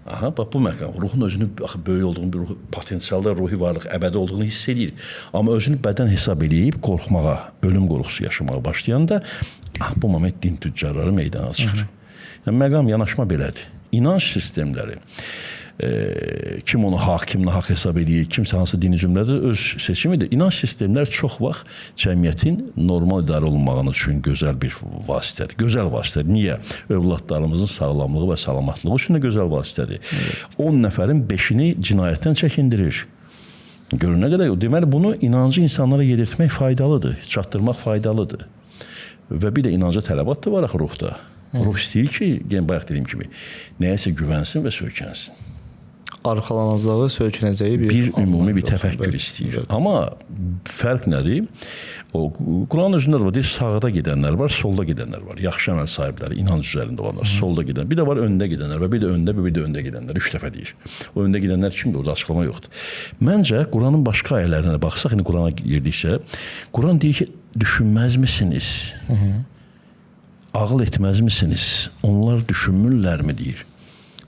Aha, bax bu məqam, ruhun özünü böyük olduğunu, bir potensialda ruhi varlıq, əbədi olduğunu hiss edir. Amma özünü bədən hesab edib qorxmağa, ölüm qorxusu yaşamağa başlayanda bu moment din tüccarları meydana çıxır. Yəni, məqam yanaşma belədir. İnanç sistemləri, kim onu hakim, nahaq hesab edir, kimsə hansı dini cümlədir, öz seçimidir. İnanç sistemlər çox vaxt cəmiyyətin normal idarə olunmağını üçün gözəl bir vasitədir. Gözəl vasitədir. Niyə? Övladlarımızın sağlamlığı və salamatlığı üçün də gözəl vasitədir. 10 nəfərin 5-ini cinayətdən çəkindirir. Görün nə qədər. Deməli, bunu inancı insanlara yedirtmək faydalıdır, çatdırmaq faydalıdır. Və bir də inanca tələbat da var axı ruhda. Ruh istəyir ki, bayaq dediyim kimi, nəyəsə güvənsin və söykənsin. Arxalanacağı, söykənəcəyi bir ümumi bir təfəkkür istəyir. Amma fərq nədir? O Quranın özündə var, deyir, sağda gedənlər var, solda gedənlər var. Yaxşı əməl sahibləri, inanc üzərində olanlar, solda gedən. Bir də var öndə gedənlər və bir də öndə gedənlər. 3 dəfə deyir. O öndə gedənlər kimdir? Orada açıqlama yoxdur. Məncə Quranın başqa ayələrinə baxsaq, indi Qurana girdiksə, Quran deyir ki, düşünməzmisiniz? Ağıl etməzmisiniz? Onlar düşünmürlərmi deyir.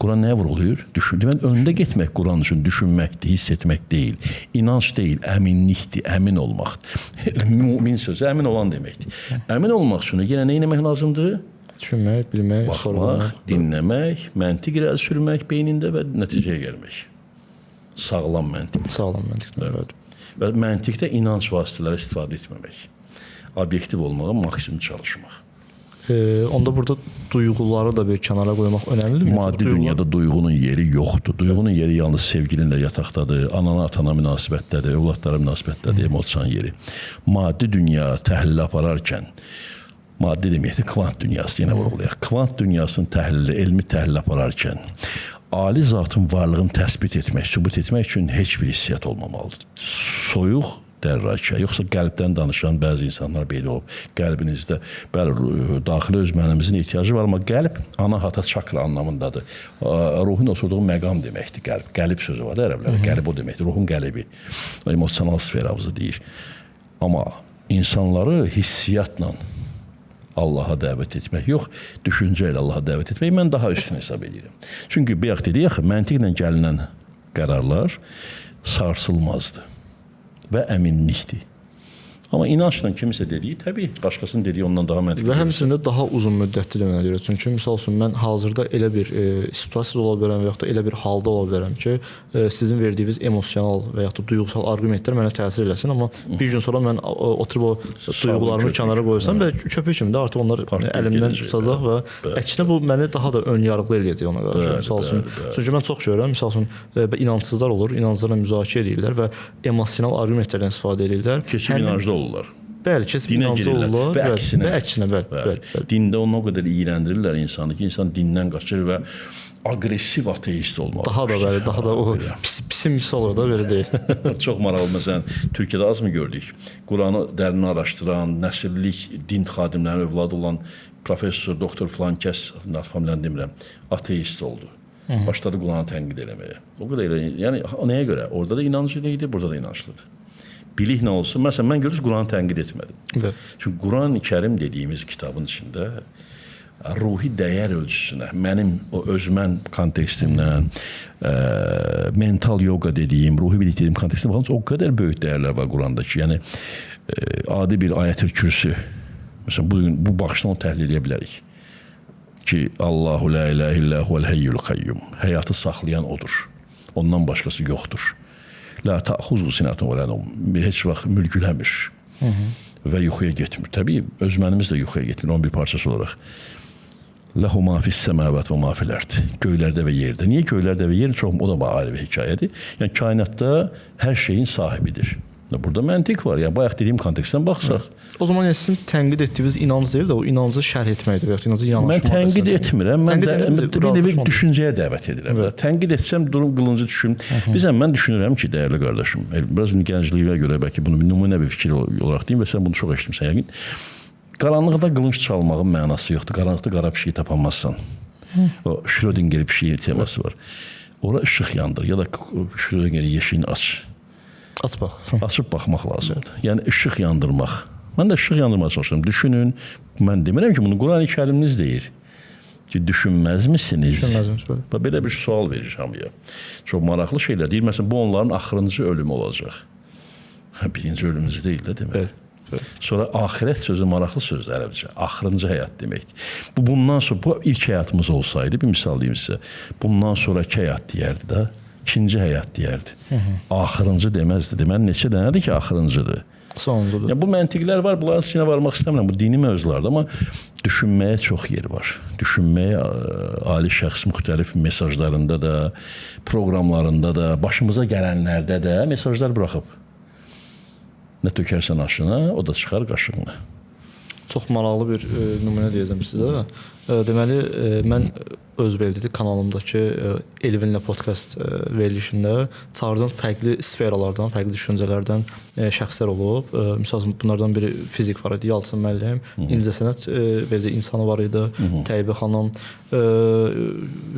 Quran nəyə vurğulayır? Deməli, öndə getmək Quran üçün düşünməkdir, hiss etmək deyil. İnanc deyil, əminlikdir, əmin olmaqdır. Mümin sözü əmin olan deməkdir. Əmin olmaq üçün yenə nə etmək lazımdır? Düşünmək, bilmək, baxmaq, dinləmək, məntiq irəli sürmək beynində və nəticəyə gəlmək. Sağlam məntiq. Sağlam məntiq. Evet. Və məntiqdə inanc vasitələri istifadə etməmək. Obyektiv olmağa maksimum çalışmaq. Onda burada duyğuları da bir kənara qoymaq önəmlidir. Maddi dünyada duyğunun yeri yoxdur. Duyğunun yeri yalnız sevgilinlə yataqdadır, anana, atana münasibətdədir, övladlara münasibətdədir, emosion yeri. Maddi dünya təhlil apararkən, maddi deməkdir, kvant dünyası, yenə vurğulayaq. Kvant dünyasının təhlili, elmi təhlil apararkən, ali zatın varlığını təsbit etmək, sübut etmək üçün heç bir hissiyat olmamalıdır. Soyuq, dərrakə. Yoxsa qəlbdən danışan bəzi insanlar belə olub. Qəlbinizdə bəli, daxili öz mənimizin ehtiyacı var, amma qəlb ana hata çakra anlamındadır. Ruhun oturduğu məqam deməkdir qəlb. Qəlb sözü var da ərəblərdə. Qəlb o deməkdir. Ruhun qələbi. Emosional sferamızı deyir. Amma insanları hissiyatla Allaha dəvət etmək yox, düşüncə ilə Allaha dəvət etmək mən daha üstün hesab edirəm. Çünki bayaq dedik axı, məntiqlə gəlinən qərarlar sarsılmazdı və əminlikdir. Amma inancla kimisə dediyi, təbii, başqasının dediyi ondan daha məntiqli. Və həmçinin də daha uzun müddətli deməyə görə. Çünki, misal üçün, mən hazırda elə bir situasiyada ola bilərəm və yaxud da elə bir halda ola bilərəm ki, sizin verdiyiniz emosional və yaxud da duyğusal argumentlər mənə təsir eləsin, amma bir gün sonra mən oturub o duyğularımı kənara qoysam və köpük kimi də artıq onlar əlimdən tutacaq və əksinə bu məni daha da ön yargılı eləyəcək ona qarşı. Misal üçün, çünki mən çox görürəm, misal üçün, inancsızlar olur, inanclarla müzakirə edirlər və emosional argumentlərdən istifadə edirlər. Keçib inancda olurlar. Bəli, keçib inancda olurlar və əksinə. Və əksinə, bəli. Dində onu o qədər iyrəndirirlər insanı ki, insan dindən qaçır və aqressiv ateist olmalı. Daha da o pisim misal olur da, belə deyil. Çox maraqlı, məsələn, Türkiyədə az mı gördük? Quranı dərin araşdıran, nəsillik din xadimlərinin övladı olan professor, doktor filan kəs, familiyanı demirəm, ateist oldu. Başladı Quranı tənqid eləməyə. O qədər elə, yəni nəyə görə? Orada da inancı idi, burada da inanclıdır. Bilik nə olsun? Məsələn, mən görürüz, Quranı tənqid etmədim. Evet. Çünki Quran-ı Kərim dediyimiz kitabın içində ruhi dəyər ölçüsünə, mənim o özmən kontekstimdən, mental yoga dediyim, ruhi bilik dediyim kontekstimdə baxın, o qədər böyük dəyərlər var Quranda ki, yəni adi bir ayət-ül kürsü, məsələn, bu baxışdan onu təhlil edə bilərik ki, Allahu la ilahe illə huvel hayyul qayyum, həyatı saxlayan odur, ondan başqası yoxdur. La ta'xuzu sinatun və la nawm. Heç vaxt mülgüləmir və yuxuya getmir. Təbii, özmənimiz də yuxuya getmir, onun bir parçası olaraq. Ləhu ma fis səməvət və ma fil ərd. Göylərdə və yerdə. Niyə göylərdə və yerin? Çox, o da ayrı bir hekayədir. Yəni, kainatda hər şeyin sahibidir. Burada məntiq var. Yəni, bayaq dediyim kontekstdən baxsaq. O zaman sizin tənqid etdiyiniz inanc deyil də, o inancı şərh etməkdir və yaxud inancı yanaşmaq. Mən tənqid etmirəm. Mən bir düşüncəyə dəvət edirəm. Tənqid etsəm, durum qılıncı düşün. Mən düşünürəm ki, dəyərli qardaşım, biraz gəncliyimə görə bəlkə bunu nümunə bir fikir olaraq deyim və sən bunu çox eşitmişsən yəqin. qaranlıqda qılınc çalmağın mənası yoxdur. Qaranlıqda qara pişiyi tapanmazsan. O Schrödinger pişiyi teması var. Ora işıq yandır ya da Schrödinger yeşiyini aç. Aç bax. Açıb baxmaq lazımdır. Yəni işıq yandırmaq. Mən də işıq yandırmağa çalışıram. Düşünün, mən demirəm ki, bunu Quran-ı Kərimimiz deyir. Ki, düşünməzmisiniz? Düşünməzmisiniz. Belə bir sual verir hamıya. Çox maraqlı şeylər deyir. Məsələn, bu onların axırıncı ölümü olacaq. Birinci ölümümüz deyil də demək. Sonra axirət sözü maraqlı sözdür ərəbcə. Axırıncı həyat deməkdir. Bundan sonra, bu ilk həyatımız olsaydı, bir misal deyim sizə, bundan sonraki həyat deyərdi də, ikinci həyat deyərdi. Axırıncı deməzdi. Deməli, neçə dənədir ki, axırıncıdır. Sonuncudur. Ya, bu məntiqlər var, bunların içinə varmaq istəmirəm, bu dini mövzulardır, amma düşünməyə çox yer var. Düşünməyə ali şəxs müxtəlif mesajlarında da, proqramlarında da, başımıza gələnlərdə də mesajlar buraxıb. Nə tökərsən aşına, o da çıxar qaşığına. Çox maraqlı bir nümunə deyəcəm sizə. Deməli, mən Özbevdəki kanalımdakı Elvinlə podkast verilişində çağırdığım fərqli sferalardan, fərqli düşüncələrdən şəxslər olub. Məsələn, bunlardan biri fizik var idi, Yalçın müəllim, incəsənət verdi insanı var idi, Təyyibə xanım,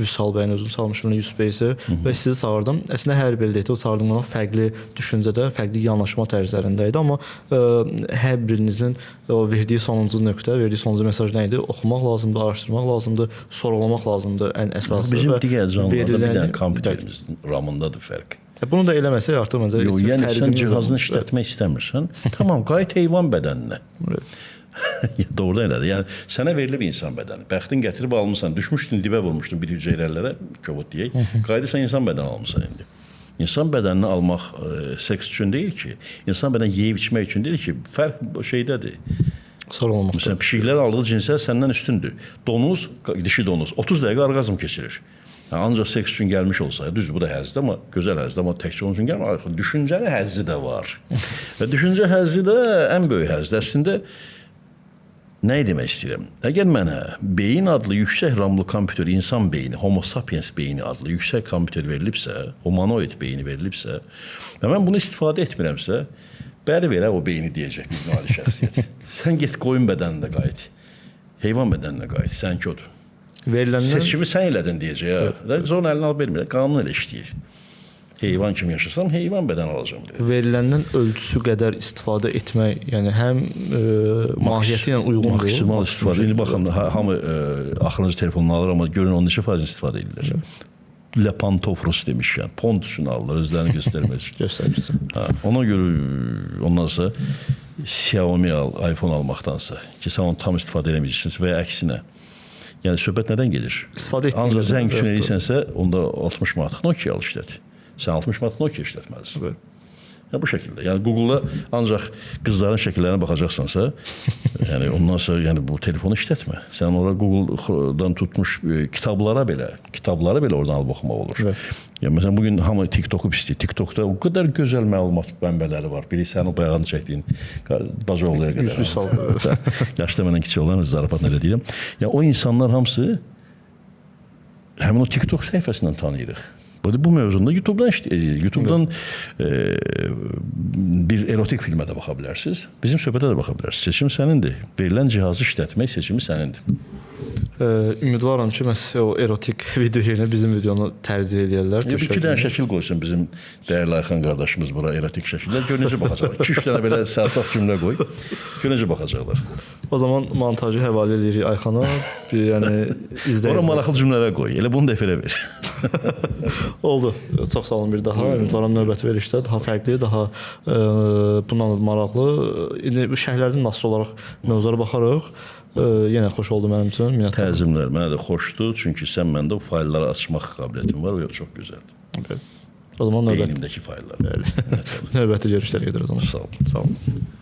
Vüsal bəyin özünü çalmışım, Yusuf Beysi və sizi çağırdım. Əslində hər biri deyildi, o çağırdığım zaman fərqli düşüncədə, fərqli yanaşma tərzlərində idi, amma hər birinizin o verdiyi sonuncu nöqtə, verdiyi sonuncu mesaj nə idi? Oxumaq lazımdır, araşdırmaq lazımdır, sorğulamaq lazımdır ən əsası. Bizim digər canlılarda bir dənə kompüterimizin ramındadır fərq. Bunu da eləməsək artıq məncə yox, yəni sən cihazını işlətmək istəmirsən, tamam, qayıt heyvan bədəninə. Doğrudan elədir. Yəni sənə verilib insan bədəni. Bəxtin gətirib almısan, düşmüşdün, dibə vurmuşdun bir hüceyrələrə, kobud deyək. Qayıdırsan insan bədəni almısan indi. İnsan bədənini almaq seks üçün deyil ki, insan bədəni yeyib içmək üçün deyil ki, fərq şeydədir. Sorulmaqdır. Məsələn, pişiklər aldığı cinslər səndən üstündür. Donuz, dişi donuz 30 dəqiqə orqazm keçirir. Yəni, ancaq seks üçün gəlmiş olsaydı, düzdür, bu da həzdir, amma gözəl həzdir, amma təkcə onun üçün gəlmir. Düşüncəli həzzi də var. Və düşüncə həzzi də ən böyük həzdir. Əslində, nə demək istəyirəm? Əgər mənə beyin adlı yüksək ramlı kompüter, insan beyni, Homo sapiens beyni adlı yüksək kompüter verilibsə, humanoid beyni verilibsə, və mən bunu istifadə etmirəmsə, bəli verə o beyni deyəcək bir nali şəxsiyyət. Sən get qoyun bədəninə qayıt, heyvan bədəninə qayıt, sənki odur. Seçimi sən elədin deyəcək. Zorun əlini alıb vermir, qanun elə işləyir. Heyvan kimi yaşasam, heyvan bədən alacağım. Veriləndən ölçüsü qədər istifadə etmək, yəni həm mahiyyəti ilə uyğundur. Maksimal istifadə. İndi baxın, hamı axırıncı telefonunu alır, amma görün onun neçə faiz istifadə edilir. Lepantofrus demişkən, pont üçün alırlar, özlərini göstərmək üçün. Göstərmişsin. Ona görə ondan sonra Xiaomi al, iPhone almaqdansa ki, sən onu tam istifadə eləməyəcəksiniz və ya əksinə. Yəni söhbət nədən gedir? İstifadə etdiyiniz. Ancaq zəng üçün eləyirsənsə, onda 60 manatlıq Nokia al işlət. Sən 60 manatlıq Nokia işlətməlisən. Yəni bu şəkildə. Yəni Google-da ancaq qızların şəkillərinə baxacaqsansa, yəni ondan sonra yəni bu telefonu işlətmə. Sən ora Google-dan tutmuş kitablara belə oradan alıb oxumaq olur. Yəni məsələn bugün hamı TikTok-u istəyir. TikTok-da o qədər gözəl məlumat mənbələri var. Biri sənin o bayağını çəkdiyin Bacıoğlu'ya qədər. Yaşda məndən kiçik olan zarafatla elə deyirəm. Yəni o insanlar hamısı həmin o TikTok səhifəsindən tanıyırıq. Bu mövzunda YouTube'dan bir erotik filmə də baxa bilərsiniz. Bizim söhbətə də baxa bilərsiniz. Seçim sənindir. Verilən cihazı işlətmək seçimi sənindir. Ümidvaram ki, məsələn o erotik video yerinə bizim videonu tərcih edərlər. İki dənə şəkil qoysun bizim dəyərli Ayxan qardaşımız bura erotik şəkillər. Gör necə baxacaqlar. 2-3 dənə belə sərsaf cümlə qoy. Gör necə baxacaqlar. O zaman montajı həvalə edirik Ayxana. Yəni izləyicilərə. Ora maraqlı cümlələr qoy. Elə bunu da efirə ver. Oldu. Çox sağ olun bir daha. Ümidvaram növbəti verilişdə daha fərqli, daha bundan maraqlı. İndi bu şərhlərdən nasıl olaraq mövzulara baxarıq. Yenə xoş oldu mənim üçün. Təzimlər mənə də xoşdur. Çünki sən məndə o faylları açmaq qabiliyyətin var. O çox gözəldir. O zaman beynimdəki fayllar. Növbəti görüşlərə gedir o zaman. Sağ olun. Sağ olun.